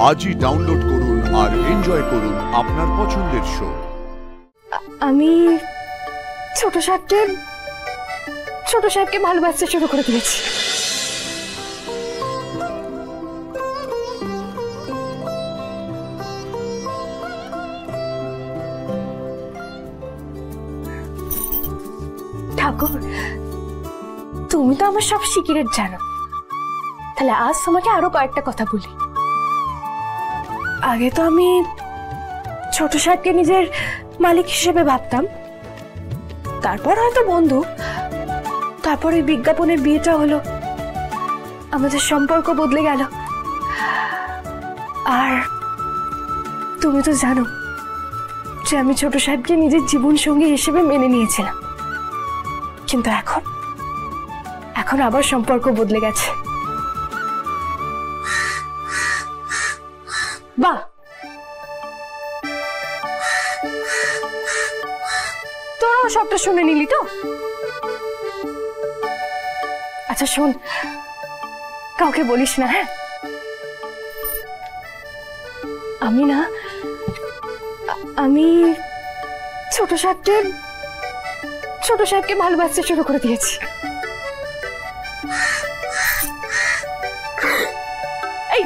আজই ডাউনলোড করুন আর এনজয় করুন আপনার পছন্দের শো। আমি ছোট সাহেবকে ভালোবাসতে শুরু করে দিয়েছি। ঠাকুর, তুমি তো আমার সব সিক্রেট জানো, তাহলে আজ তোমাকে আরো কয়েকটা কথা বলি। আগে তো আমি ছোট সাহেবকে নিজের মালিক হিসেবে ভাবতাম, তারপর হয়তো বন্ধু, তারপর ওই বিজ্ঞাপনের বিয়েটা হলো, আমাদের সম্পর্ক বদলে গেল। আর তুমি তো জানো যে আমি ছোট সাহেবকে নিজের জীবন সঙ্গী হিসেবে মেনে নিয়েছিলাম, কিন্তু এখন আবার সম্পর্ক বদলে গেছে। বাহ, তোরাও সবটা শুনে নিলি তো? আচ্ছা শোন, কাউকে বলিস না, হ্যাঁ? আমি ছোট সাহেবকে ভালোবাসতে শুরু করে দিয়েছি। এই,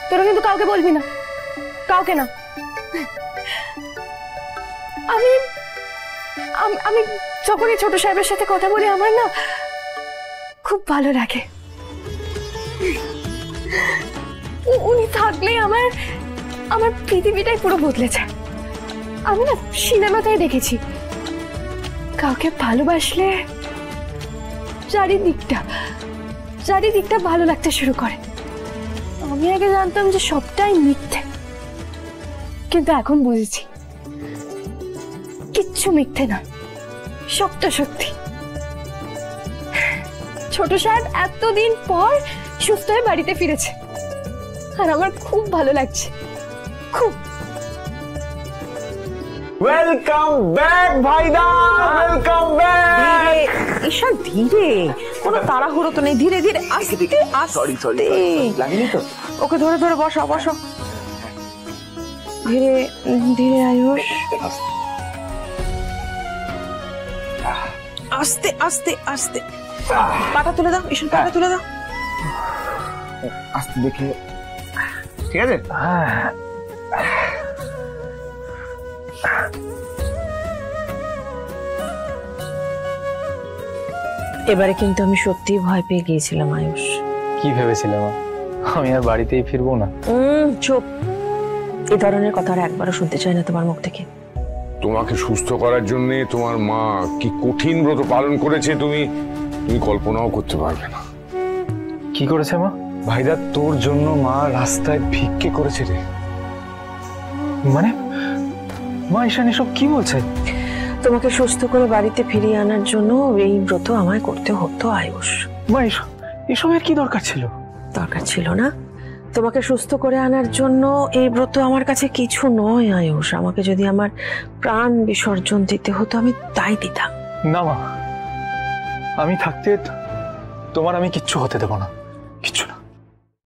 তোরা কিন্তু কাউকে বলবি না, কাউকে না। আমি যখনই ছোট সাহেবের সাথে কথা বলি আমার না খুব ভালো লাগে। উনি থাকলে আমার পৃথিবীটাই পুরো বদলে যায়। আমি না সিনেমাতেই দেখেছি, কাউকে ভালোবাসলে চারিদিকটা ভালো লাগতে শুরু করে। আমি আগে জানতাম যে সবটাই মিথ্যে, কিন্তু এখন বুঝেছি কিচ্ছু মিথ্যে না, সবটা সত্যি। ছোট সাহেব এতদিন পর সুস্থ হয়ে বাড়িতে ফিরেছে, আর আমার খুব ভালো লাগছে, খুব। ওয়েলকাম ব্যাক ভাইদা, ওয়েলকাম ব্যাক। ঈশা ধীরে, কোনো তাড়াহুড়ো তো নেই, ধীরে ধীরে আস্তে আস্তে। সরি লাগেনি তো? ওকে ধরে ধরে বসো, ধীরে ধীরে আয়ুষ, আস্তে আস্তে আস্তে। পাটা তুলে দাও ঈশান, পাটা তুলে দাও আস্তে দেখে, ঠিক আছে? হ্যাঁ, এবারে কিন্তু আমি সত্যি ভয় পেয়ে গিয়েছিলাম আয়ুষ। কি ভেবেছিলাম আমি আর বাড়িতেই ফিরবো না? চুপ, এই ধরনের কথা আর একবারও শুনতে চাই না তোমার মুখ থেকে। তোমাকে সুস্থ করার জন্য তোমার মা কি কঠিন ব্রত পালন করেছে তুমি কল্পনাও করতে পারবে না। কি করেছে মা? ভাইদা, তোর জন্য মা রাস্তায় ভিক্ষে করেছে রে। মানে মা, ঈশান এসব কি বলছে? তোমাকে সুস্থ করে বাড়িতে ফিরিয়ে আনার জন্য এই ব্রত আমায় করতে হতো আয়ুষ। মা, এসবের কি দরকার ছিল? দরকার ছিল না? তোমাকে সুস্থ করে আনার জন্য এই ব্রত আমার কাছে কিছু নয় আয়ুষ। আমাকে যদি আমার প্রাণ বিসর্জন দিতে হতো আমি তাই দিতাম। না মা, আমি থাকতে তোমার আমি কিচ্ছু হতে দেব না, কিচ্ছু না।